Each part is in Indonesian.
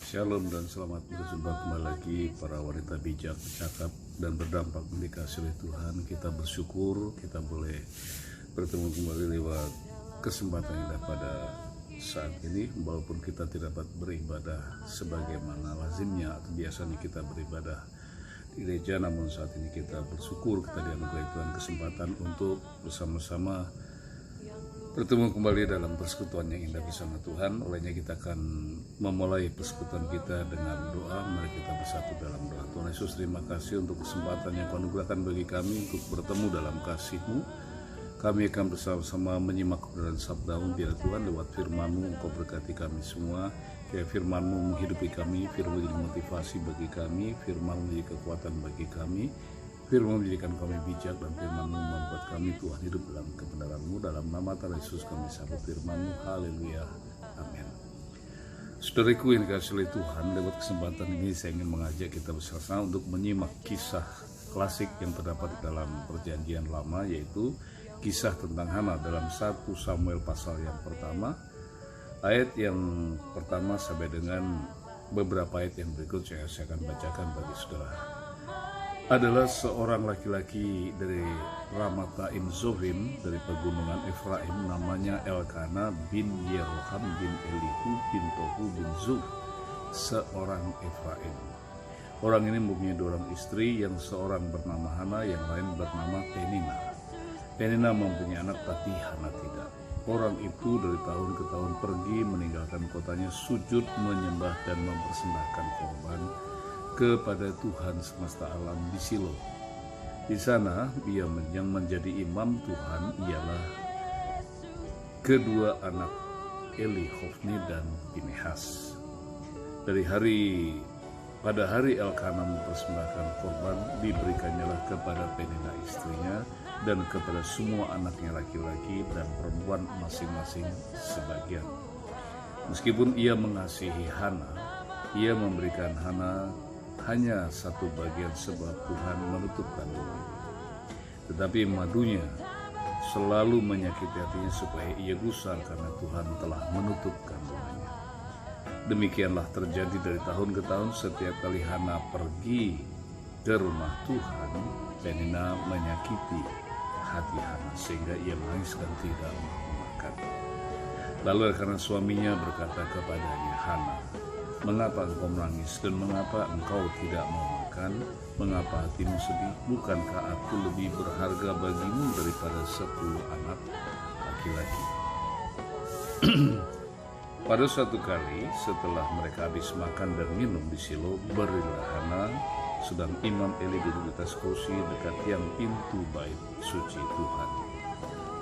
Shalom dan selamat berjumpa kembali lagi para wanita bijak, cakap dan berdampak dikasih oleh Tuhan. Kita bersyukur kita boleh bertemu kembali lewat kesempatan indah pada saat ini. Walaupun kita tidak dapat beribadah sebagaimana lazimnya atau biasanya kita beribadah di gereja, namun saat ini kita bersyukur kita dianugerahi Tuhan kesempatan untuk bersama-sama bertemu kembali dalam persekutuan yang indah bersama Tuhan. Olehnya kita akan memulai persekutuan kita dengan doa. Mari kita bersatu dalam doa. Tuhan Yesus, terima kasih untuk kesempatan yang Kau anugerahkan bagi kami untuk bertemu dalam kasih-Mu. Kami akan bersama-sama menyimak kebenaran sabda-Mu. Biar Tuhan lewat firman-Mu Engkau berkati kami semua. Biar firman-Mu menghidupi kami, firman menjadi motivasi bagi kami, firman menjadi kekuatan bagi kami, firman menjadikan kami bijak, dan firman-Mu membuat kami Tuhan hidup dalam kebenaran-Mu. Dalam nama Tuhan Yesus kami sambut firman-Mu. Haleluya. Amin. Saudaraku yang dikasihi oleh Tuhan, lewat kesempatan ini saya ingin mengajak kita bersama untuk menyimak kisah klasik yang terdapat dalam Perjanjian Lama, yaitu kisah tentang Hana dalam 1 Samuel pasal yang pertama. Ayat yang pertama sampai dengan beberapa ayat yang berikut saya akan bacakan bagi saudara. Adalah seorang laki-laki dari Ramataim Zohim dari pegunungan Efraim, namanya Elkana bin Yeroham bin Elihu bin Tohu bin Zuf, seorang Efraim. Orang ini mempunyai 2 orang istri, yang seorang bernama Hana, yang lain bernama Penina. Penina mempunyai anak tapi Hana tidak. Orang itu dari tahun ke tahun pergi meninggalkan kotanya, sujud menyembah dan mempersembahkan korban kepada Tuhan semesta alam di Silo. Di sana yang menjadi imam Tuhan ialah kedua anak Eli, Hofni dan Pinehas. Pada hari Elkana mempersembahkan korban, diberikannya kepada Penina istrinya dan kepada semua anaknya laki-laki dan perempuan masing-masing sebagian. Meskipun ia mengasihi Hana, ia memberikan Hana hanya satu bagian sebab Tuhan menutup kandungannya. Tetapi madunya selalu menyakiti hatinya supaya ia gusar karena Tuhan telah menutup kandungannya. Demikianlah terjadi dari tahun ke tahun. Setiap kali Hana pergi ke rumah Tuhan, Penina menyakiti hati Hana sehingga ia menangis dan tidak mau makan. Lalu karena suaminya berkata kepadanya, Hana, mengapa engkau menangis dan mengapa engkau tidak mau makan? Mengapa hatimu sedih? Bukankah aku lebih berharga bagimu daripada 10 anak laki-laki? Pada suatu kali setelah mereka habis makan dan minum di Silo, berilah Hana sedang Imam Eli duduk di atas kursi dekat tiang pintu bait suci Tuhan.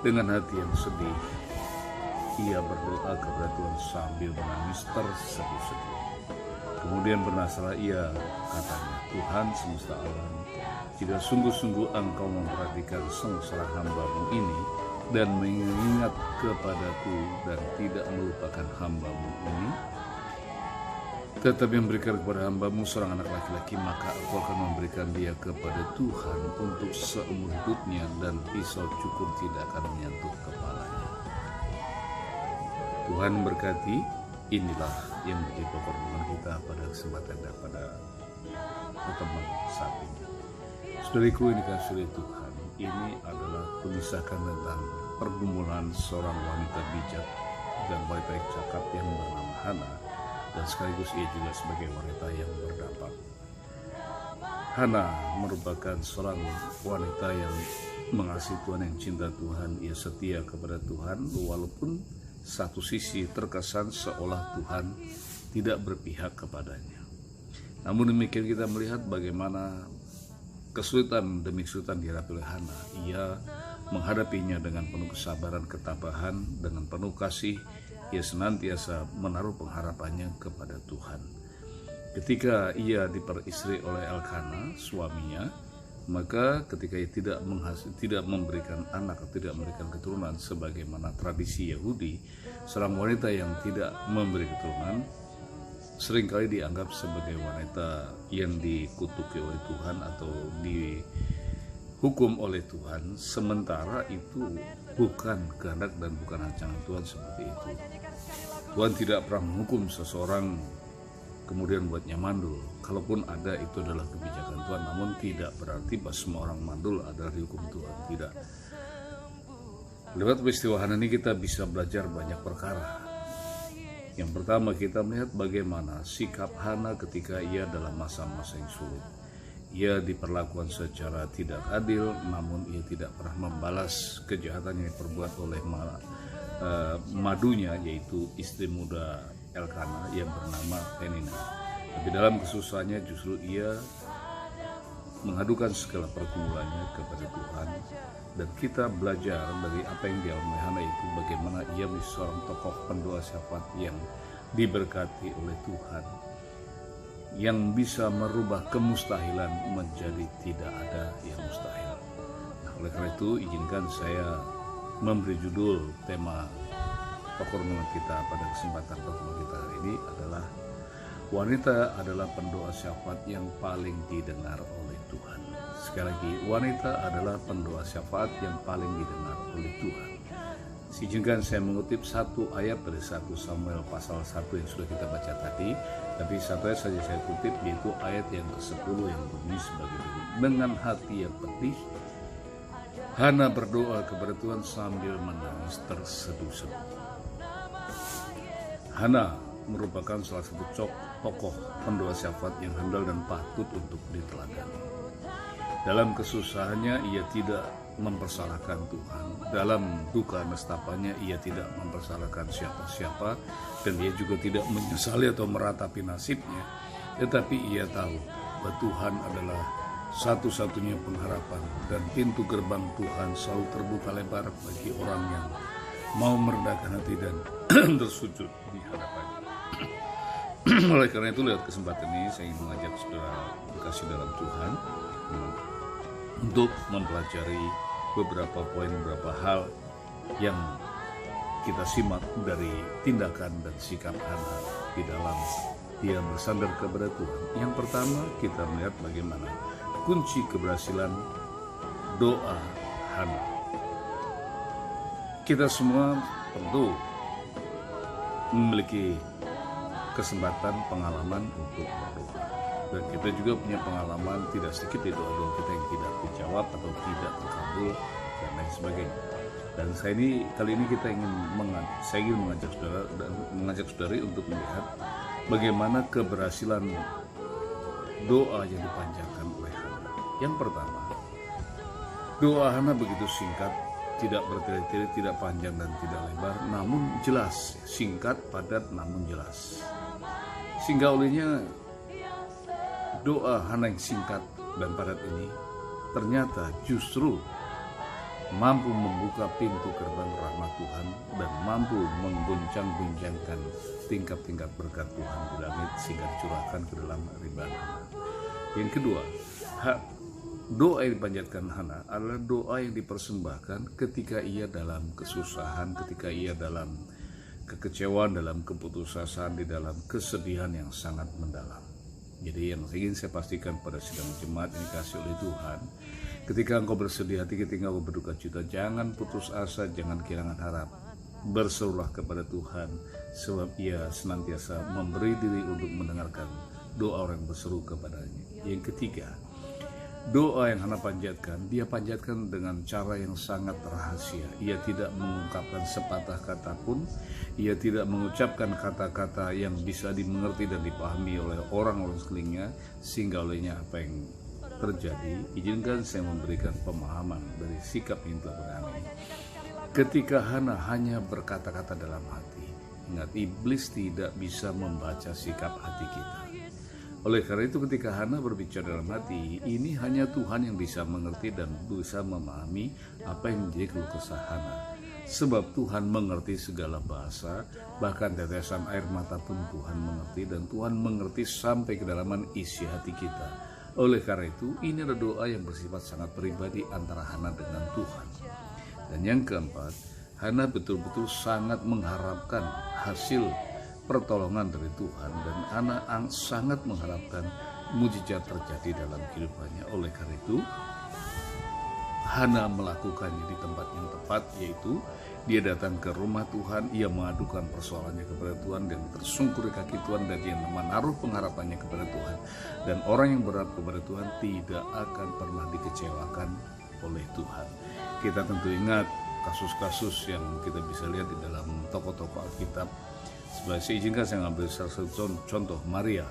Dengan hati yang sedih, ia berdoa kepada Tuhan sambil menangis terseduh-seduh. Kemudian bernasarlah ia, katanya, Tuhan semesta alam, jika sungguh-sungguh engkau memperhatikan sengsara hamba-Mu ini dan mengingat kepadaku dan tidak melupakan hamba-Mu ini, tetapi memberikan kepada hamba-Mu seorang anak laki-laki, maka Engkau akan memberikan dia kepada Tuhan untuk seumur hidupnya, dan pisau cukur tidak akan menyentuh kepalanya. Tuhan berkati. Inilah yang menjadi pokok renungan kita pada kesempatan dan pada pertemuan saat ini. Saudariku yang dikasihi oleh Tuhan, ini adalah mengisahkan tentang pergumulan seorang wanita bijak dan wanita yang cakap yang bernama Hana, dan sekaligus ia juga sebagai wanita yang berdampak. Hana merupakan seorang wanita yang mengasihi Tuhan, yang cinta Tuhan. Ia setia kepada Tuhan walaupun satu sisi terkesan seolah Tuhan tidak berpihak kepadanya. Namun demikian kita melihat bagaimana kesulitan demi kesulitan dihadapi oleh Hana. Ia menghadapinya dengan penuh kesabaran, ketabahan, dengan penuh kasih. Ia senantiasa menaruh pengharapannya kepada Tuhan. Ketika ia diperistri oleh Elkana, suaminya, maka ketika ia tidak memberikan anak, tidak memberikan keturunan sebagaimana tradisi Yahudi, seorang wanita yang tidak memberi keturunan seringkali dianggap sebagai wanita yang dikutuki oleh Tuhan atau dihukum oleh Tuhan, sementara itu bukan kehendak dan bukan rancangan Tuhan seperti itu. Tuhan tidak pernah menghukum seseorang kemudian buatnya mandul. Kalaupun ada, itu adalah kebijakan Tuhan, namun tidak berarti bahwa semua orang mandul adalah dihukum Tuhan, tidak. Lewat peristiwa Hana ini kita bisa belajar banyak perkara. Yang pertama, kita melihat bagaimana sikap Hana ketika ia dalam masa-masa yang sulit. Ia diperlakukan secara tidak adil, namun ia tidak pernah membalas kejahatan yang diperbuat oleh madunya, yaitu istri muda Elkana yang bernama Penina. Tapi dalam kesusahannya justru ia mengadukan segala pergumulannya kepada Tuhan. Dan kita belajar dari apa yang dialami Hana itu, bagaimana ia menjadi seorang tokoh pendoa syafaat yang diberkati oleh Tuhan, yang bisa merubah kemustahilan menjadi tidak ada yang mustahil. Nah, oleh karena itu izinkan saya memberi judul tema pertemuan kita pada kesempatan pertemuan kita hari ini adalah wanita adalah pendoa syafaat yang paling didengar oleh Tuhan. Sekali lagi, wanita adalah pendoa syafaat yang paling didengar oleh Tuhan. Izinkan saya mengutip satu ayat dari 1 Samuel pasal 1 yang sudah kita baca tadi, tapi satu ayat saja saya kutip, yaitu ayat yang ke-10 yang berbunyi sebagai berikut. Dengan hati yang pedih, Hana berdoa kepada Tuhan sambil menangis terseduh-seduh. Hana merupakan salah satu tokoh pendoa syafaat yang handal dan patut untuk diteladani. Dalam kesusahannya ia tidak mempersalahkan Tuhan. Dalam duka nestapanya ia tidak mempersalahkan siapa-siapa, dan ia juga tidak menyesali atau meratapi nasibnya. Tetapi ia tahu bahwa Tuhan adalah satu-satunya pengharapan, dan pintu gerbang Tuhan selalu terbuka lebar bagi orang yang mau merendahkan hati dan tersujud di hadapannya. Oleh karena itu, lewat kesempatan ini saya ingin mengajak saudara kasih dalam Tuhan untuk mempelajari beberapa poin, beberapa hal yang kita simak dari tindakan dan sikap Hana di dalam dia bersandar kepada Tuhan. Yang pertama, kita melihat bagaimana kunci keberhasilan doa Hana. Kita semua tentu memiliki kesempatan, pengalaman untuk berdoa. Dan kita juga punya pengalaman tidak sedikit di doa-doa kita yang tidak dijawab atau tidak terkabul dan lain sebagainya. Dan kali ini kita saya ingin mengajak saudari untuk melihat bagaimana keberhasilan doa yang dipanjatkan oleh Hana. Yang pertama, doa Hana begitu singkat, tidak bertele-tele, tidak panjang dan tidak lebar, namun jelas. Singkat, padat, namun jelas. Sehingga olehnya doa Hana yang singkat dan padat ini ternyata justru mampu membuka pintu gerbang rahmat Tuhan dan mampu mengguncang-guncangkan tingkat-tingkat berkat Tuhan di langit sehingga dicurahkan ke dalam ribuan Hana. Yang kedua, doa yang dipanjatkan Hana adalah doa yang dipersembahkan ketika ia dalam kesusahan, ketika ia dalam kekecewaan, dalam keputusasaan, di dalam kesedihan yang sangat mendalam. Jadi yang ingin saya pastikan pada sidang jemaat ini kasih oleh Tuhan, ketika engkau bersedih hati, ketika engkau berduka cita, jangan putus asa, jangan kehilangan harap. Berserulah kepada Tuhan, sebab ia senantiasa memberi diri untuk mendengarkan doa orang yang berseru kepadanya. Yang ketiga, doa yang Hana panjatkan, dia panjatkan dengan cara yang sangat rahasia. Ia tidak mengungkapkan sepatah kata pun, ia tidak mengucapkan kata-kata yang bisa dimengerti dan dipahami oleh orang-orang sekelilingnya, sehingga olehnya apa yang terjadi. Izinkan saya memberikan pemahaman dari sikap yang telah berani. Ketika Hana hanya berkata-kata dalam hati, ingat, iblis tidak bisa membaca sikap hati kita. Oleh karena itu ketika Hana berbicara dalam hati, ini hanya Tuhan yang bisa mengerti dan bisa memahami apa yang menjadi keluh kesah Hana. Sebab Tuhan mengerti segala bahasa, bahkan tetesan air mata pun Tuhan mengerti, dan Tuhan mengerti sampai kedalaman isi hati kita. Oleh karena itu, ini adalah doa yang bersifat sangat pribadi antara Hana dengan Tuhan. Dan yang keempat, Hana betul-betul sangat mengharapkan hasil pertolongan dari Tuhan, dan Hana sangat mengharapkan mujizat terjadi dalam kehidupannya. Oleh karena itu Hana melakukannya di tempat yang tepat, yaitu dia datang ke rumah Tuhan, ia mengadukan persoalannya kepada Tuhan dan tersungkur di kaki Tuhan, dan dia menaruh pengharapannya kepada Tuhan. Dan orang yang berharap kepada Tuhan tidak akan pernah dikecewakan oleh Tuhan. Kita tentu ingat kasus-kasus yang kita bisa lihat di dalam tokoh-tokoh Alkitab. Sebagai izinkan saya mengambil salah satu contoh, Maria.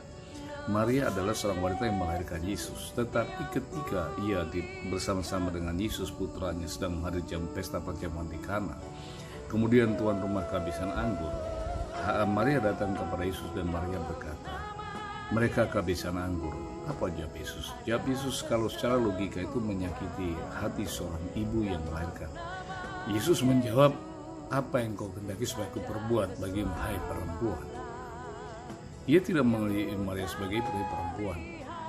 Maria adalah seorang wanita yang melahirkan Yesus, tetapi ketika ia bersama-sama dengan Yesus putranya sedang menghadiri pesta perjamuan di Kana, kemudian tuan rumah kehabisan anggur, Maria datang kepada Yesus dan Maria berkata, mereka kehabisan anggur. Apa jawab Yesus? Jawab Yesus, kalau secara logika itu menyakiti hati seorang ibu yang melahirkan. Yesus menjawab, apa yang kau kehendaki supaya aku perbuat bagimu, hai perempuan? Ia tidak mengenali Maria sebagai putri perempuan,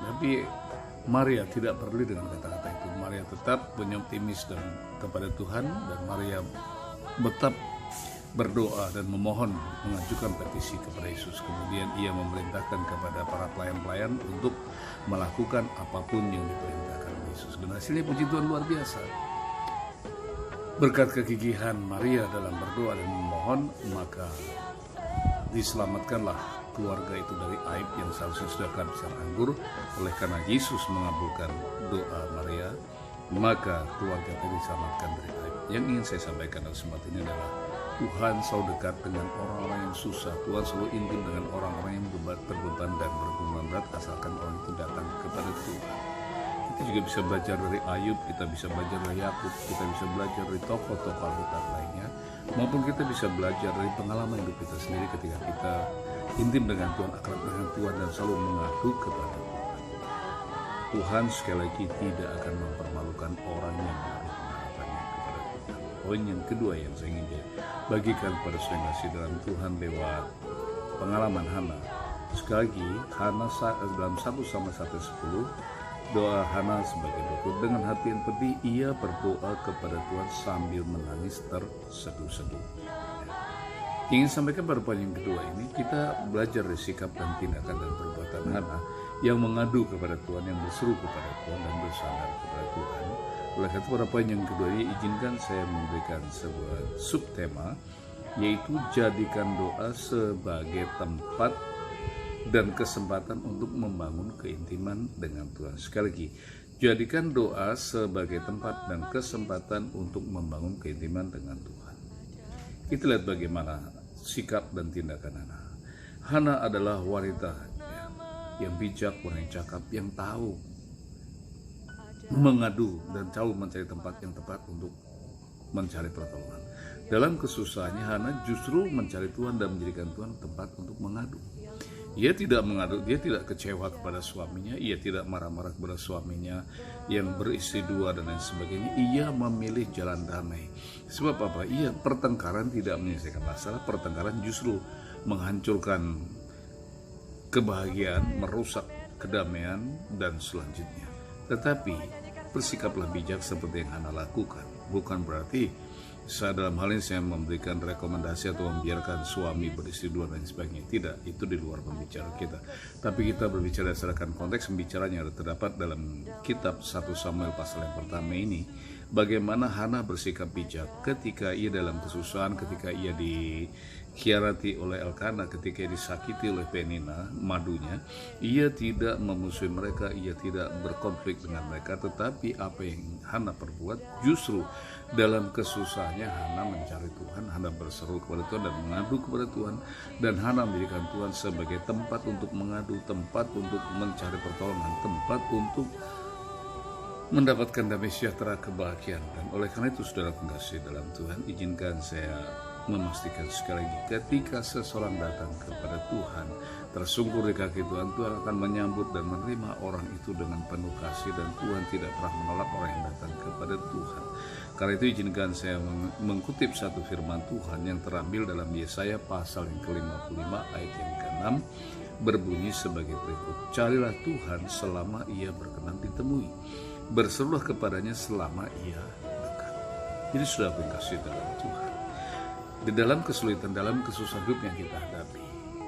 tapi Maria tidak peduli dengan kata-kata itu. Maria tetap optimis dan kepada Tuhan, dan Maria tetap berdoa dan memohon, mengajukan petisi kepada Yesus. Kemudian ia memerintahkan kepada para pelayan-pelayan untuk melakukan apapun yang diperintahkan Yesus. Dan hasilnya puji Tuhan luar biasa. Berkat kegigihan Maria dalam berdoa dan memohon, maka diselamatkanlah keluarga itu dari aib yang seharusnya sudah kehabisan anggur. Oleh karena Yesus mengabulkan doa Maria, maka keluarga itu diselamatkan dari aib. Yang ingin saya sampaikan dalam kesempatan ini adalah Tuhan selalu dekat dengan orang-orang yang susah. Tuhan selalu intim dengan orang-orang yang berbeban dan bergumam berat, asalkan orang itu datang kepada Tuhan. Kita juga bisa belajar dari Ayub, kita bisa belajar dari Yakub, kita bisa belajar dari tokoh-tokoh Alkitab lainnya, maupun kita bisa belajar dari pengalaman hidup kita sendiri ketika kita intim dengan Tuhan, akrab dengan Tuhan, dan selalu mengadu kepada Tuhan. Tuhan sekali lagi tidak akan mempermalukan orang yang menaruh pengharapannya kepada Tuhan. Poin yang kedua yang saya ingin bagikan kepada saudara kasih dalam Tuhan lewat pengalaman Hana. Sekali lagi, Hana dalam 1 Samuel 1:10, doa Hana sebagai berikut, dengan hati yang pedih ia berdoa kepada Tuhan sambil menangis terseduh-seduh. Ingin sampaikan pada poin yang kedua ini, kita belajar dari sikap dan tindakan dan perbuatan Hana yang mengadu kepada Tuhan, yang berseru kepada Tuhan dan bersandar kepada Tuhan. Oleh karena itu pada poin yang kedua ini, izinkan saya memberikan sebuah subtema, yaitu jadikan doa sebagai tempat dan kesempatan untuk membangun keintiman dengan Tuhan. Sekali lagi, jadikan doa sebagai tempat dan kesempatan untuk membangun keintiman dengan Tuhan. Kita lihat bagaimana sikap dan tindakan Hana. Hana adalah wanita yang bijak, wanita yang cakap, yang tahu mengadu dan tahu mencari tempat yang tepat untuk mencari pertolongan. Dalam kesusahannya, Hana justru mencari Tuhan dan menjadikan Tuhan tempat untuk mengadu. Ia tidak mengadu, dia tidak kecewa kepada suaminya, ia tidak marah-marah kepada suaminya yang beristri dua dan lain sebagainya. Ia memilih jalan damai. Sebab apa? Ia pertengkaran tidak menyelesaikan masalah, pertengkaran justru menghancurkan kebahagiaan, merusak kedamaian dan selanjutnya. Tetapi bersikaplah bijak seperti yang Hana lakukan. Bukan berarti dalam hal ini saya memberikan rekomendasi atau membiarkan suami beristri dua dan sebagainya. Tidak, itu di luar pembicaraan kita. Tapi kita berbicara berdasarkan konteks pembicaranya yang terdapat dalam kitab 1 Samuel pasal yang pertama ini. Bagaimana Hana bersikap bijak ketika ia dalam kesusahan, ketika ia dikhianati oleh Elkana, ketika ia disakiti oleh Penina, madunya. Ia tidak memusuhi mereka, ia tidak berkonflik dengan mereka. Tetapi apa yang Hana perbuat, justru dalam kesusahannya Hana mencari Tuhan, Hana berseru kepada Tuhan dan mengadu kepada Tuhan, dan Hana menjadikan Tuhan sebagai tempat untuk mengadu, tempat untuk mencari pertolongan, tempat untuk mendapatkan damai sejahtera, kebahagiaan. Dan oleh karena itu saudara pengasih dalam Tuhan, izinkan saya memastikan sekali lagi, ketika seseorang datang kepada Tuhan, tersungkur di kaki Tuhan, Tuhan akan menyambut dan menerima orang itu dengan penuh kasih, dan Tuhan tidak pernah menolak orang yang datang kepada Tuhan. Karena itu izinkan saya mengutip satu firman Tuhan yang terambil dalam Yesaya pasal yang ke-55 ayat yang ke-6, berbunyi sebagai berikut: carilah Tuhan selama ia berkenan ditemui, berserulah kepadanya selama ia dekat. Jadi sudah kasih dalam Tuhan, di dalam kesulitan, dalam kesusahan hidup yang kita hadapi,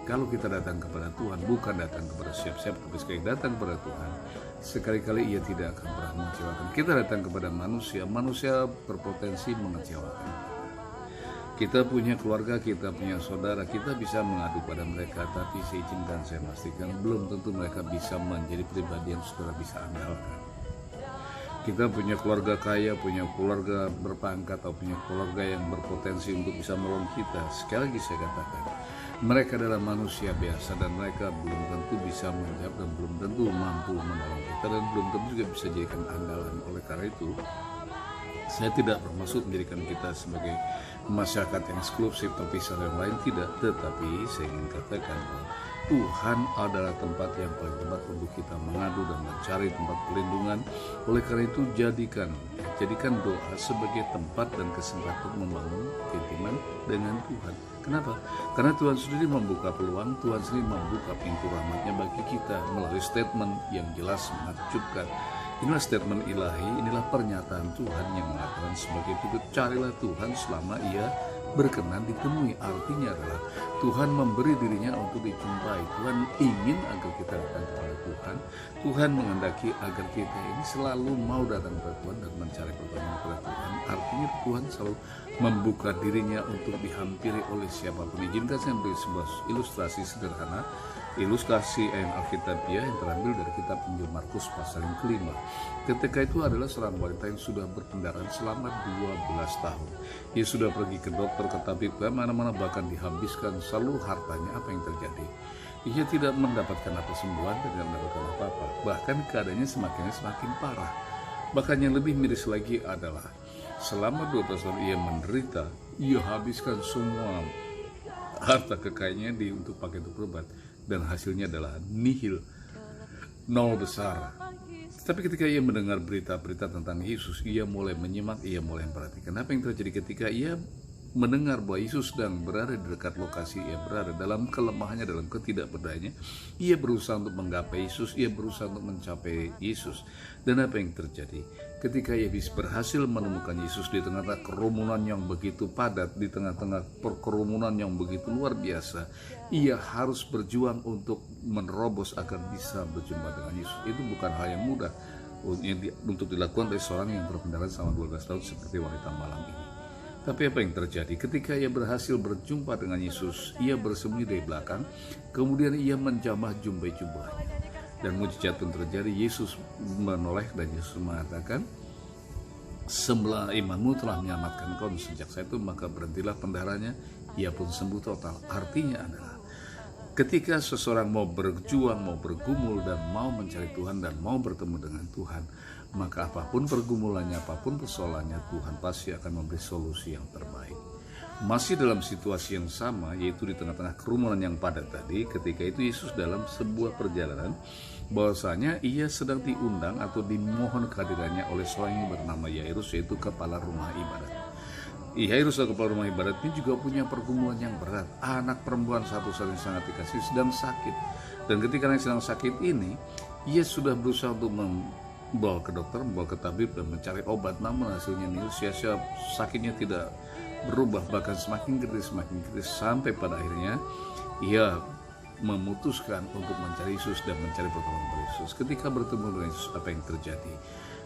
Kalau kita datang kepada Tuhan, bukan datang kepada siapa-siapa, tapi sekali datang kepada Tuhan, sekali-kali ia tidak akan pernah mengecewakan. Kita datang kepada manusia, manusia berpotensi mengecewakan. Kita punya keluarga, kita punya saudara, kita bisa mengadu pada mereka, tapi saya izinkan saya pastikan belum tentu mereka bisa menjadi pribadi yang saudara bisa andalkan. Kita punya keluarga kaya, punya keluarga berpangkat, atau punya keluarga yang berpotensi untuk bisa menolong kita. Sekali lagi saya katakan, mereka adalah manusia biasa dan mereka belum tentu bisa menjawab dan belum tentu mampu menolong kita dan belum tentu juga bisa jadikan andalan. Oleh karena itu, saya tidak bermaksud menjadikan kita sebagai masyarakat yang eksklusif terpisah yang lain, tidak. Tetapi saya ingin katakan bahwa Tuhan adalah tempat yang paling tepat untuk kita mengadu dan mencari tempat perlindungan. Oleh karena itu jadikan doa sebagai tempat dan kesempatan membangun keintiman dengan Tuhan. Kenapa? Karena Tuhan sendiri membuka peluang, Tuhan sendiri membuka pintu rahmatnya bagi kita melalui statement yang jelas menakjubkan. Inilah statement ilahi, inilah pernyataan Tuhan yang mengatakan sebagai berikut, carilah Tuhan selama ia berkenan ditemui. Artinya adalah Tuhan memberi dirinya untuk dijumpai. Tuhan ingin agar kita datang kepada Tuhan. Tuhan menghendaki agar kita ini selalu mau datang kepada Tuhan dan mencari pertolongan kepada Tuhan. Artinya Tuhan selalu membuka dirinya untuk dihampiri oleh siapapun. Izinkan saya beri sebuah ilustrasi sederhana, ilustrasi ayat Alkitabiah yang terambil dari kitab Injil Markus pasal yang kelima. Ketika itu adalah seorang wanita yang sudah berkendaraan selama 12 tahun. Ia sudah pergi ke dokter, ke tabib, ke mana-mana, bahkan dihabiskan seluruh hartanya. Apa yang terjadi? Ia tidak mendapatkan kesembuhan dan tidak mendapatkan apa-apa. Bahkan keadaannya semakin parah. Bahkan yang lebih miris lagi adalah selama 12 tahun ia menderita, ia habiskan semua harta kekayaannya untuk pakai untuk berobat. Dan hasilnya adalah nihil, nol besar. Tapi ketika ia mendengar berita-berita tentang Yesus, ia mulai menyimak, ia mulai memperhatikan apa yang terjadi ketika ia mendengar bahwa Yesus sedang berada di dekat lokasi ia berada. Dalam kelemahannya, dalam ketidakberdayaannya, ia berusaha untuk menggapai Yesus, ia berusaha untuk mencapai Yesus. Dan apa yang terjadi? Ketika ia berhasil menemukan Yesus di tengah-tengah kerumunan yang begitu padat, di tengah-tengah kerumunan yang begitu luar biasa, ia harus berjuang untuk menerobos agar bisa berjumpa dengan Yesus. Itu bukan hal yang mudah untuk dilakukan oleh seorang yang berkendaraan selama 12 tahun seperti wanita malang ini. Tapi apa yang terjadi? Ketika ia berhasil berjumpa dengan Yesus, ia bersembunyi dari belakang, kemudian ia menjamah jubahnya. Dan mujizat pun terjadi. Yesus menoleh dan Yesus mengatakan, "Semula imanmu telah menyelamatkan kau sejak saat itu, maka berhentilah pendarahannya." Ia pun sembuh total. Artinya adalah ketika seseorang mau berjuang, mau bergumul, dan mau mencari Tuhan dan mau bertemu dengan Tuhan, maka apapun pergumulannya, apapun persoalannya, Tuhan pasti akan memberi solusi yang terbaik. Masih dalam situasi yang sama, yaitu di tengah-tengah kerumunan yang padat tadi, ketika itu Yesus dalam sebuah perjalanan, bahwasanya ia sedang diundang atau dimohon kehadirannya oleh seorang yang bernama Yairus, yaitu kepala rumah ibadat. Yairus, kepala rumah ibadat ini juga punya pergumulan yang berat. Anak perempuan satu-satunya sangat dikasih sedang sakit. Dan ketika anak sedang sakit ini, ia sudah berusaha untuk membawa ke dokter, membawa ke tabib dan mencari obat, namun hasilnya nihil, sia-sia, sakitnya tidak berubah, bahkan semakin kritis, sampai pada akhirnya ia memutuskan untuk mencari Yesus dan mencari pertolongan dari Yesus. Ketika bertemu dengan Yesus, apa yang terjadi?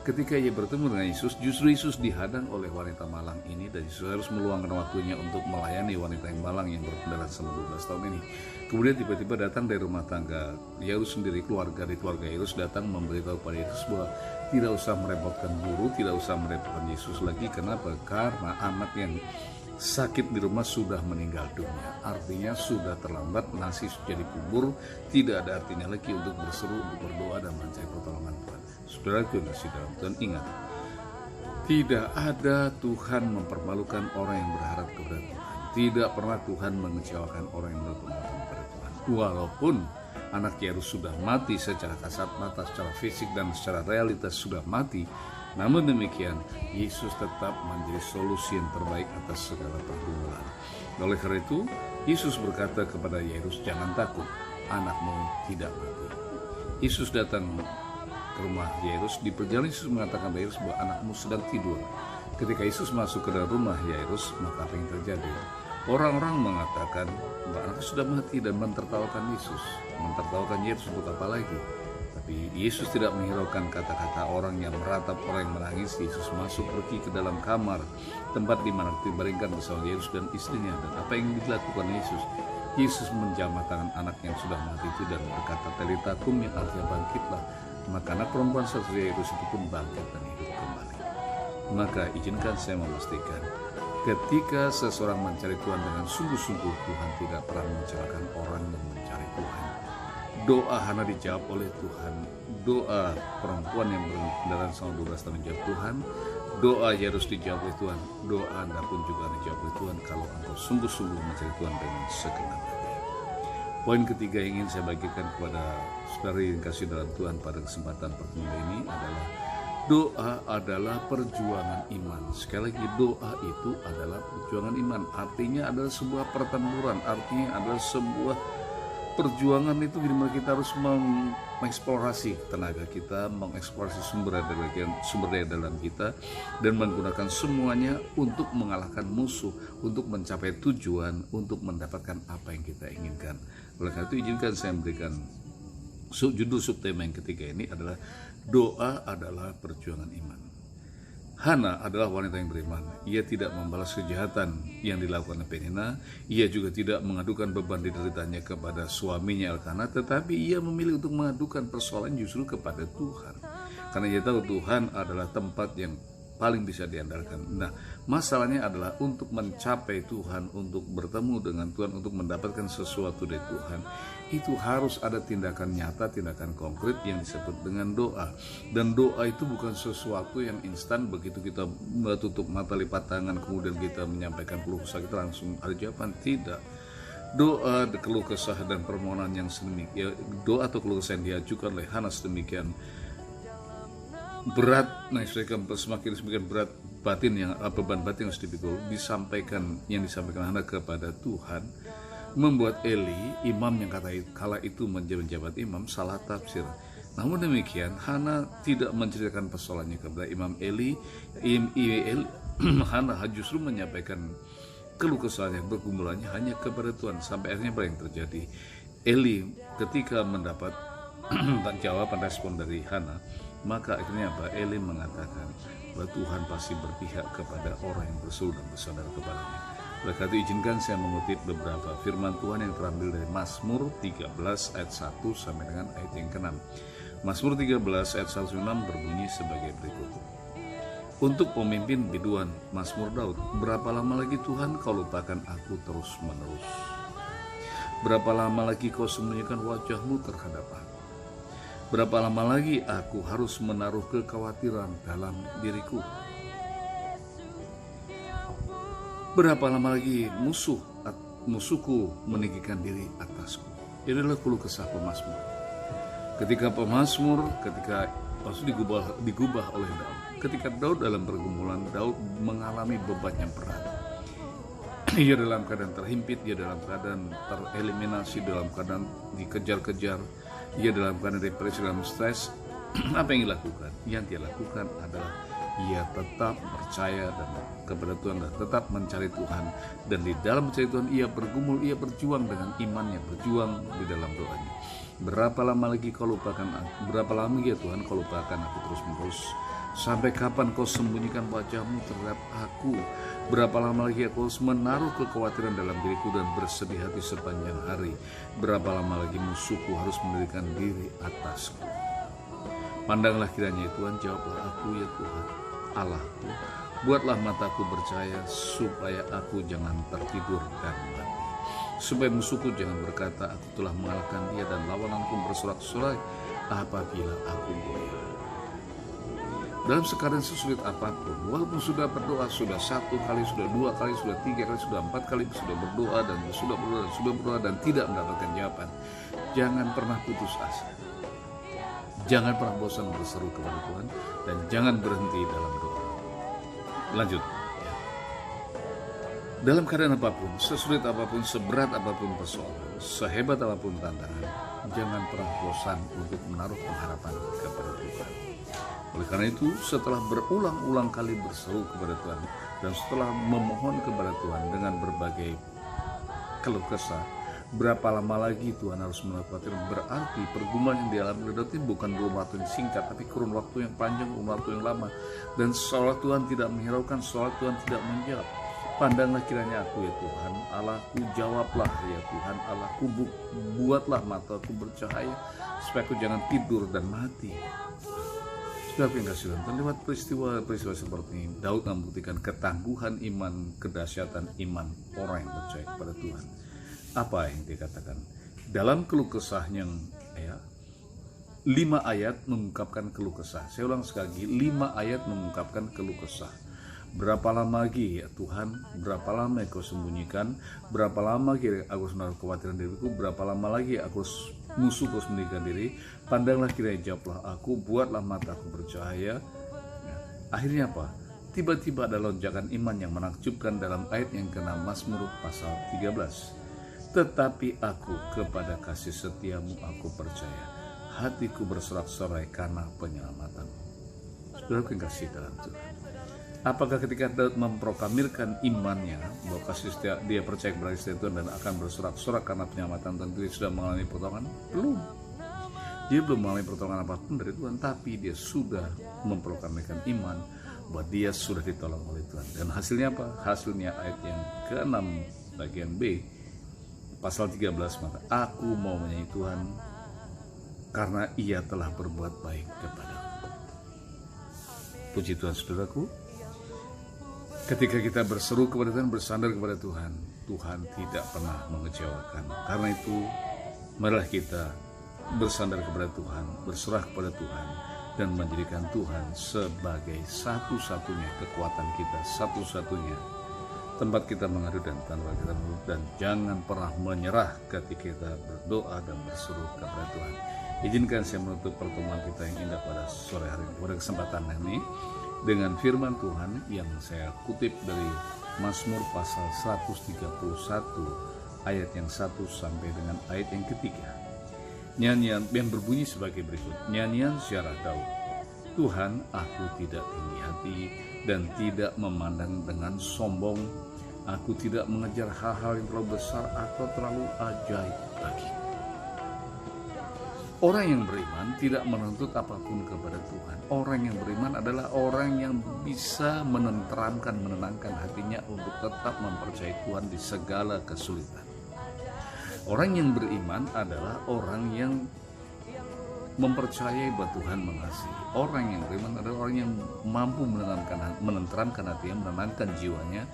Ketika ia bertemu dengan Yesus, justru Yesus dihadang oleh wanita malang ini, dan Yesus harus meluangkan waktunya untuk melayani wanita yang malang yang berkendaraan selama 12 tahun ini. Kemudian tiba-tiba datang dari rumah tangga Yairus sendiri, keluarga Yairus datang memberitahu pada Yesus bahwa tidak usah merepotkan guru, tidak usah merepotkan Yesus lagi. Kenapa? Karena anak yang sakit di rumah sudah meninggal dunia. Artinya sudah terlambat, nasi sudah dikubur, tidak ada artinya lagi untuk berseru, untuk berdoa dan mencari pertolongan Tuhan. Saudaraku yang kasih dalam Tuhan, ingat, tidak ada Tuhan mempermalukan orang yang berharap kepada Tuhan. Tidak pernah Tuhan mengecewakan orang yang berharap kepada Tuhan. Walaupun anak Yairus sudah mati secara kasat mata, secara fisik dan secara realitas sudah mati, namun demikian Yesus tetap menjadi solusi yang terbaik atas segala pergumulan. Oleh karena itu Yesus berkata kepada Yairus, "Jangan takut, anakmu tidak mati." Yesus datang ke rumah Yairus. Di perjalanan Yesus mengatakan kepada Yairus bahwa anakmu sedang tidur. Ketika Yesus masuk ke dalam rumah Yairus, maka apa yang terjadi? Orang-orang mengatakan bahwa anaknya sudah mati dan mentertawakan Yesus. Mentertawakan Yesus untuk apa lagi? Tapi Yesus tidak menghiraukan kata-kata orang yang meratap, orang yang menangis. Yesus masuk pergi ke dalam kamar, tempat di mana dibaringkan bersama Yesus dan istrinya. Dan apa yang dilakukan Yesus? Yesus menjamah tangan anak yang sudah mati itu dan berkata, "Talita kum," yang artinya bangkitlah. Maka anak perempuan satu-satunya itu pun bangkit dan hidup kembali. Maka izinkan saya memastikan, ketika seseorang mencari Tuhan dengan sungguh-sungguh, Tuhan tidak pernah mengecewakan orang yang mencari Tuhan. Doa Hana dijawab oleh Tuhan. Doa perempuan yang berkendaraan selama 12 tahun dijawab Tuhan. Doa Yairus dijawab oleh Tuhan. Doa Anda pun juga dijawab oleh Tuhan kalau engkau sungguh-sungguh mencari Tuhan dengan segenap hati. Poin ketiga yang ingin saya bagikan kepada saudara yang kasih dalam Tuhan pada kesempatan pertemuan ini adalah doa adalah perjuangan iman. Sekali lagi, doa itu adalah perjuangan iman. Artinya adalah sebuah pertempuran. Artinya adalah sebuah perjuangan itu dimana kita harus mengeksplorasi tenaga kita, mengeksplorasi sumber daya dalam kita, dan menggunakan semuanya untuk mengalahkan musuh, untuk mencapai tujuan, untuk mendapatkan apa yang kita inginkan. Oleh karena itu izinkan saya memberikan judul subtema yang ketiga ini adalah doa adalah perjuangan iman. Hana adalah wanita yang beriman. Ia tidak membalas kejahatan yang dilakukan oleh Penina. Ia juga tidak mengadukan beban dideritanya kepada suaminya Elkana, tetapi ia memilih untuk mengadukan persoalan justru kepada Tuhan. Karena ia tahu Tuhan adalah tempat yang paling bisa diandalkan. Nah, masalahnya adalah untuk mencapai Tuhan, untuk bertemu dengan Tuhan, untuk mendapatkan sesuatu dari Tuhan, itu harus ada tindakan nyata, tindakan konkret yang disebut dengan doa. Dan doa itu bukan sesuatu yang instan, begitu kita tutup mata, lipat tangan, kemudian kita menyampaikan keluh kesah, kita langsung ada jawaban. Tidak. Doa, keluh kesah dan permohonan yang sedemikian, doa atau keluh kesah yang diajukan oleh Hana sedemikian berat, semakin berat batin yang beban batin yang harus dipikul, disampaikan Hana kepada Tuhan, membuat Eli, imam yang kala itu menjabat imam, salah tafsir. Namun demikian, Hana tidak menceritakan persoalannya kepada Imam Eli. Hana justru menyampaikan keluh kesahnya, bergumulannya hanya kepada Tuhan. Sampai akhirnya apa yang terjadi? Eli ketika mendapat jawaban respon dari Hana, maka akhirnya apa? Eli mengatakan bahwa Tuhan pasti berpihak kepada orang yang berseru dan bersandar kepadanya. Oleh karena itu izinkan saya mengutip beberapa firman Tuhan yang terambil dari Mazmur 13 ayat 1 sampai dengan ayat yang ke-6. Mazmur 13 ayat 1-6 berbunyi sebagai berikut. Untuk pemimpin biduan, Mazmur Daud, berapa lama lagi Tuhan kau lupakan aku terus menerus? Berapa lama lagi kau sembunyikan wajahmu terhadap aku? Berapa lama lagi aku harus menaruh kekhawatiran dalam diriku? Berapa lama lagi musuhku meninggikan diri atasku? Ini adalah keluh kesah pemazmur. Ketika digubah oleh Daud. Ketika Daud dalam pergumulan, Daud mengalami beban yang berat. Ia dalam keadaan terhimpit, ia dalam keadaan tereliminasi, dalam keadaan dikejar-kejar, ia dalam keadaan depresi, dalam stres. Apa yang dilakukan? Yang dia lakukan adalah ia tetap percaya dan kepada Tuhan dan tetap mencari Tuhan. Dan di dalam mencari Tuhan ia bergumul, ia berjuang dengan imannya, berjuang di dalam doanya. Berapa lama lagi kau lupakan aku? Berapa lama lagi ya Tuhan kau lupakan aku terus-menerus? Sampai kapan kau sembunyikan wajahmu terhadap aku? Berapa lama lagi aku harus menaruh kekhawatiran dalam diriku dan bersedih hati sepanjang hari? Berapa lama lagi musuhku harus mendirikan diri atasku? Pandanglah kiranya Tuhan, jawablah aku ya Tuhan, Allahku. Buatlah mataku percaya supaya aku jangan tertidur dan mati. Supaya musuhku jangan berkata, aku telah mengalahkan dia, dan lawananku bersorak-sorai apabila aku goyah. Dalam keadaan sesulit apapun, walaupun sudah berdoa, sudah 1 kali, sudah 2 kali, sudah 3 kali, sudah 4 kali, sudah berdoa dan tidak mendapatkan jawaban, jangan pernah putus asa. Jangan pernah bosan berseru kepada Tuhan, dan jangan berhenti dalam doa. Lanjut. Dalam keadaan apapun, sesulit apapun, seberat apapun persoalan, sehebat apapun tantangan, jangan pernah bosan untuk menaruh pengharapan kepada Tuhan. Oleh karena itu, setelah berulang-ulang kali berseru kepada Tuhan dan setelah memohon kepada Tuhan dengan berbagai keluh kesah, berapa lama lagi Tuhan harus melakukan? Berarti pergumulan yang dialami Daud ini bukan kurun waktu yang singkat, tapi kurun waktu yang panjang, kurun waktu yang lama. Dan seolah Tuhan tidak menghiraukan, seolah Tuhan tidak menjawab. Pandanglah kiranya aku ya Tuhan Allahku, jawablah ya Tuhan Allahku, buatlah mataku bercahaya supaya aku jangan tidur dan mati. Sudah yang kasih Tuhan, lewat peristiwa seperti ini Daud membuktikan ketangguhan iman, kedahsyatan iman orang yang percaya kepada Tuhan. Apa yang dikatakan dalam keluh kesahnya, 5 ayat mengungkapkan keluh kesah. Saya ulang sekali lagi, 5 ayat mengungkapkan keluh kesah. Berapa lama lagi ya Tuhan, berapa lama kau sembunyikan, berapa lama lagi aku menaruh kekhawatiran diriku, berapa lama lagi aku musuhku sembunyikan diri. Pandanglah kiranya, jawablah aku, buatlah mataku bercahaya. Akhirnya apa? Tiba-tiba ada lonjakan iman yang menakjubkan dalam ayat yang ke-6 Mazmur pasal 13. Tetapi aku kepada kasih setiamu aku percaya, hatiku bersorak-sorai karena penyelamatan. Saudara yang kasih dalam Tuhan, apakah ketika Daud memproklamirkan imannya bahwa kasih setia, dia percaya kepada kasih Tuhan dan akan bersorak-sorak karena penyelamatan, tentu dia sudah mengalami pertolongan? Belum. Dia belum mengalami pertolongan apapun dari Tuhan, tapi dia sudah memproklamirkan iman bahwa dia sudah ditolong oleh Tuhan. Dan hasilnya apa? Hasilnya ayat yang ke-6 bagian B pasal 13, maka aku mau menyanyi Tuhan karena ia telah berbuat baik kepadaku. Puji Tuhan saudaraku. Ketika kita berseru kepada Tuhan, bersandar kepada Tuhan, Tuhan tidak pernah mengecewakan. Karena itu, marilah kita bersandar kepada Tuhan, berserah kepada Tuhan, dan menjadikan Tuhan sebagai satu-satunya kekuatan kita, satu-satunya tempat kita mengadu dan tempat kita menurut, dan jangan pernah menyerah ketika kita berdoa dan berseru kepada Tuhan. Izinkan saya menutup pertemuan kita yang indah pada sore hari ini, pada kesempatan ini, dengan firman Tuhan yang saya kutip dari Mazmur pasal 131 ayat yang 1 sampai dengan ayat yang ketiga. Nyanyian yang berbunyi sebagai berikut. Nyanyian ziarah Daud. Tuhan, aku tidak tinggi hati dan tidak memandang dengan sombong. Aku tidak mengejar hal-hal yang terlalu besar atau terlalu ajaib bagiku. Orang yang beriman tidak menuntut apapun kepada Tuhan. Orang yang beriman adalah orang yang bisa menenangkan hatinya untuk tetap mempercayai Tuhan di segala kesulitan. Orang yang beriman adalah orang yang mempercayai bahwa Tuhan mengasihi. Orang yang beriman adalah orang yang mampu menenteramkan hatinya, menenangkan jiwanya,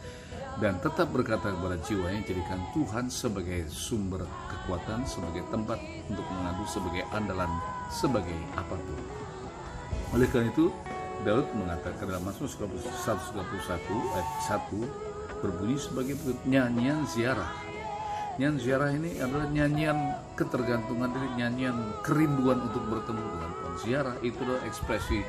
dan tetap berkata kepada jiwanya, jadikan Tuhan sebagai sumber kekuatan, sebagai tempat untuk mengadu, sebagai andalan, sebagai apapun. Oleh karena itu, Daud mengatakan dalam Mazmur 131 ayat 1 berbunyi sebagai nyanyian ziarah. Nyanyian ziarah ini adalah nyanyian ketergantungan diri, nyanyian kerinduan untuk bertemu dengan Tuhan. Ziarah itu adalah ekspresi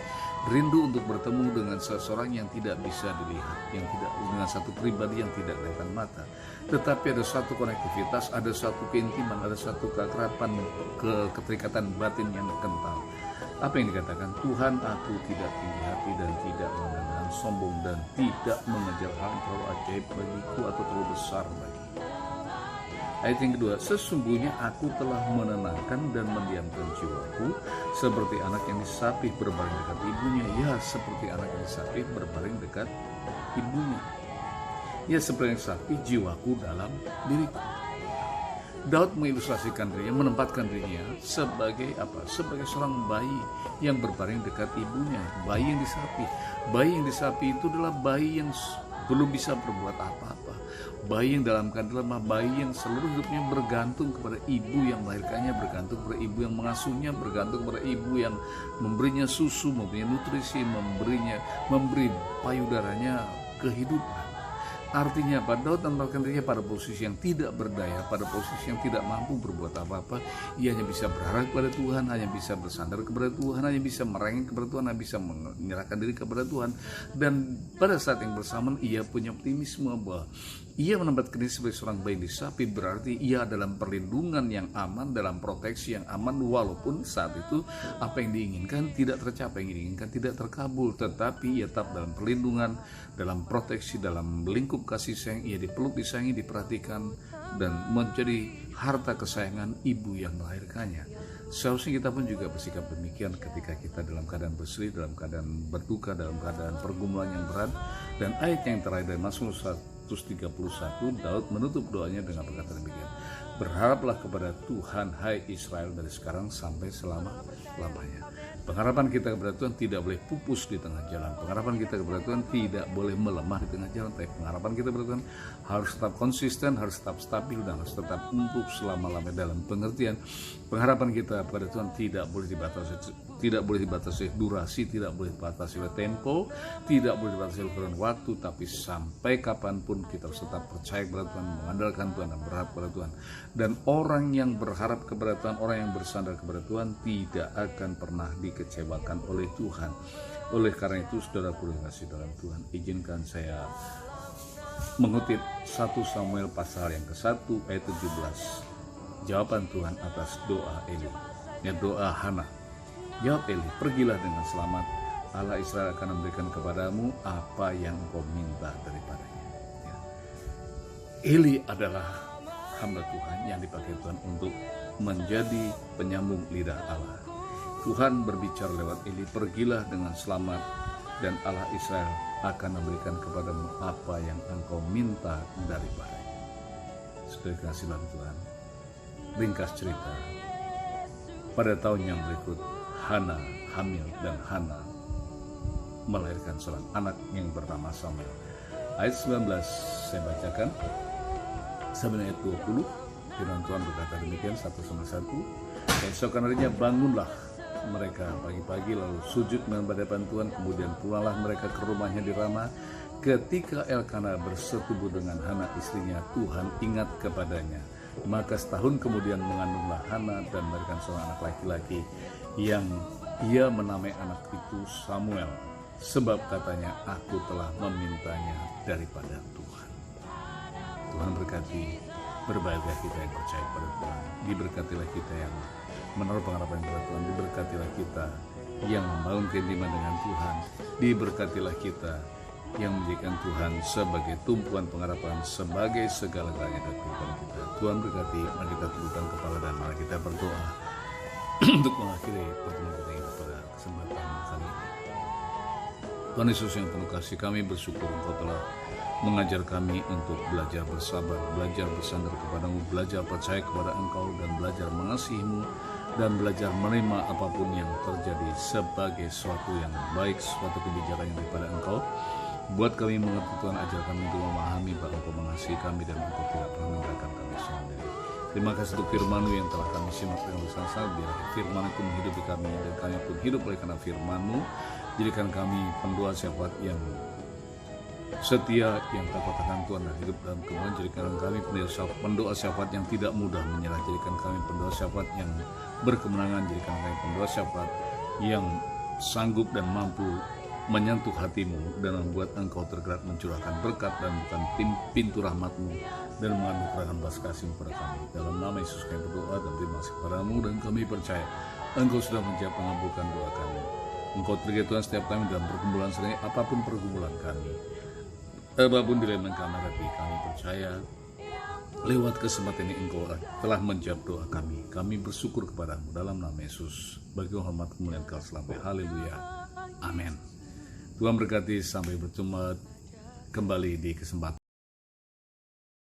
rindu untuk bertemu dengan seseorang yang tidak bisa dilihat, yang tidak dengan satu pribadi yang tidak kelihatan mata. Tetapi ada satu konektivitas, ada satu keintiman, ada satu keakraban, keterikatan batin yang kental. Apa yang dikatakan? Tuhan, aku tidak tinggi hati dan tidak memandang sombong dan tidak mengejar hal yang terlalu ajaib bagiku atau terlalu besar bagiku. Ayat yang kedua, sesungguhnya aku telah menenangkan dan mendiamkan jiwaku seperti anak yang disapih berbaring dekat ibunya. Ya, seperti anak yang disapih berbaring dekat ibunya. Ya, seperti yang disapih jiwaku dalam diriku. Daud mengilustrasikan dirinya, menempatkan dirinya sebagai apa? Sebagai seorang bayi yang berbaring dekat ibunya. Bayi yang disapih. Bayi yang disapih itu adalah bayi yang belum bisa berbuat apa-apa. Bayi yang dalam keadaan lemah, bayi yang seluruh hidupnya bergantung kepada ibu yang melahirkannya, bergantung kepada ibu yang mengasuhnya, bergantung kepada ibu yang memberinya susu, memberinya nutrisi, memberi payudaranya kehidupan. Artinya apa? Daud menempatkan dirinya pada posisi yang tidak berdaya, pada posisi yang tidak mampu berbuat apa-apa. Ia hanya bisa berharap kepada Tuhan, hanya bisa bersandar kepada Tuhan, hanya bisa merengek kepada Tuhan, hanya bisa menyerahkan diri kepada Tuhan. Dan pada saat yang bersamaan ia punya optimisme bahwa ia menempatkan diri sebagai seorang bayi disapih, berarti ia dalam perlindungan yang aman, dalam proteksi yang aman, walaupun saat itu apa yang diinginkan tidak tercapai, yang diinginkan tidak terkabul, tetapi ia tetap dalam perlindungan, dalam proteksi, dalam lingkup kasih sayang, ia dipeluk, disayangi, diperhatikan, dan menjadi harta kesayangan ibu yang melahirkannya. Seharusnya kita pun juga bersikap demikian ketika kita dalam keadaan bersedih, dalam keadaan berduka, dalam keadaan pergumulan yang berat. Dan ayat yang terakhir dari Mazmur 131, Daud menutup doanya dengan berkata demikian, berharaplah kepada Tuhan, hai Israel, dari sekarang sampai selama-lamanya. Pengharapan kita kepada Tuhan tidak boleh pupus di tengah jalan. Pengharapan kita kepada Tuhan tidak boleh melemah di tengah jalan. Tapi pengharapan kita kepada Tuhan harus tetap konsisten, harus tetap stabil, dan harus tetap untuk selama-lamanya. Dalam pengertian, pengharapan kita kepada Tuhan tidak boleh dibatasi durasi, tidak boleh dibatasi oleh tempo, tidak boleh dibatasi oleh ukuran waktu, tapi sampai kapanpun kita harus tetap percaya kepada Tuhan, mengandalkan Tuhan, dan berharap kepada Tuhan. Dan orang yang berharap kepada Tuhan, orang yang bersandar kepada Tuhan tidak akan pernah dikecewakan oleh Tuhan. Oleh karena itu, saudaraku yang kasih dalam Tuhan, izinkan saya mengutip 1 Samuel pasal yang ke-1 ayat 17. Jawaban Tuhan atas doa Eli, doa Hana. Jawab Eli, pergilah dengan selamat, Allah Israel akan memberikan kepadamu apa yang kau minta daripadanya. Eli adalah hamba Tuhan yang dipakai Tuhan untuk menjadi penyambung lidah Allah. Tuhan berbicara lewat Eli, pergilah dengan selamat dan Allah Israel akan memberikan kepadamu apa yang engkau minta daripadanya. Sudah kasih dalam Tuhan, ringkas cerita, pada tahun yang berikut Hana hamil dan Hana melahirkan seorang anak yang bernama Samuel. Ayat 19 saya bacakan sampai ayat 20. Firman Tuhan berkata demikian, 1:1. Keesokan harinya bangunlah mereka pagi-pagi lalu sujud menghadap Tuhan, kemudian pulanglah mereka ke rumahnya di Rama. Ketika Elkana bersetubuh dengan Hana istrinya, Tuhan ingat kepadanya. Maka setahun kemudian mengandunglah Hana dan melahirkan seorang anak laki-laki yang ia menamai anak itu Samuel, sebab katanya, aku telah memintanya daripada Tuhan. Tuhan berkati berbahagia kita yang percaya pada Tuhan. Diberkatilah kita yang menaruh pengharapan pada Tuhan. Diberkatilah kita yang membangun keintiman dengan Tuhan. Diberkatilah kita yang menjadikan Tuhan sebagai tumpuan pengharapan, sebagai segala-galanya dalam kehidupan kita. Tuhan berkati. Mari kita tundukkan kepala dan mari kita berdoa untuk mengakhiri pertemuan kita ini pada kesempatan kali ini. Tuhan Yesus yang penuh kasih, kami bersyukur Engkau telah mengajar kami untuk belajar bersabar, belajar bersandar kepadamu, belajar percaya kepada Engkau, dan belajar mengasihi-Mu, dan belajar menerima apapun yang terjadi sebagai sesuatu yang baik, suatu kebijakan yang daripada Engkau. Buat kami mengerti Tuhan, ajar kami untuk memahami bahwa Engkau mengasihi kami dan Engkau tidak pernah meninggalkan kami sendiri. Terima kasih untuk firman-Mu yang telah kami simak dengan bersama-sama. Biar firman itu menghidupi kami dan kami pun hidup oleh karena firman-Mu. Jadikan kami pendoa syafaat yang setia, yang tak katakan Tuhan dan hidup dalam kemuliaan. Jadikan kami pendoa syafaat yang tidak mudah menyerah. Jadikan kami pendoa syafaat yang berkemenangan. Jadikan kami pendoa syafaat yang sanggup dan mampu menyentuh hatimu dan membuat engkau tergerak mencurahkan berkat dan bukan pintu rahmatmu dan menganugerahkan belas kasih kepada kami. Dalam nama Yesus kami berdoa dan terima kasih kepadamu, dan kami percaya engkau sudah menjawab mengabulkan doa kami. Engkau tergerak Tuhan setiap kami dalam pergumulan serta apapun pergumulan kami, apapun dilema kami hadapi, kami percaya lewat kesempatan ini engkau telah menjawab doa kami. Kami bersyukur kepadamu dalam nama Yesus. Bagi hormat kemuliaan kau selamanya. Haleluya. Amin. Tuhan berkati, sampai berjumpa kembali di kesempatan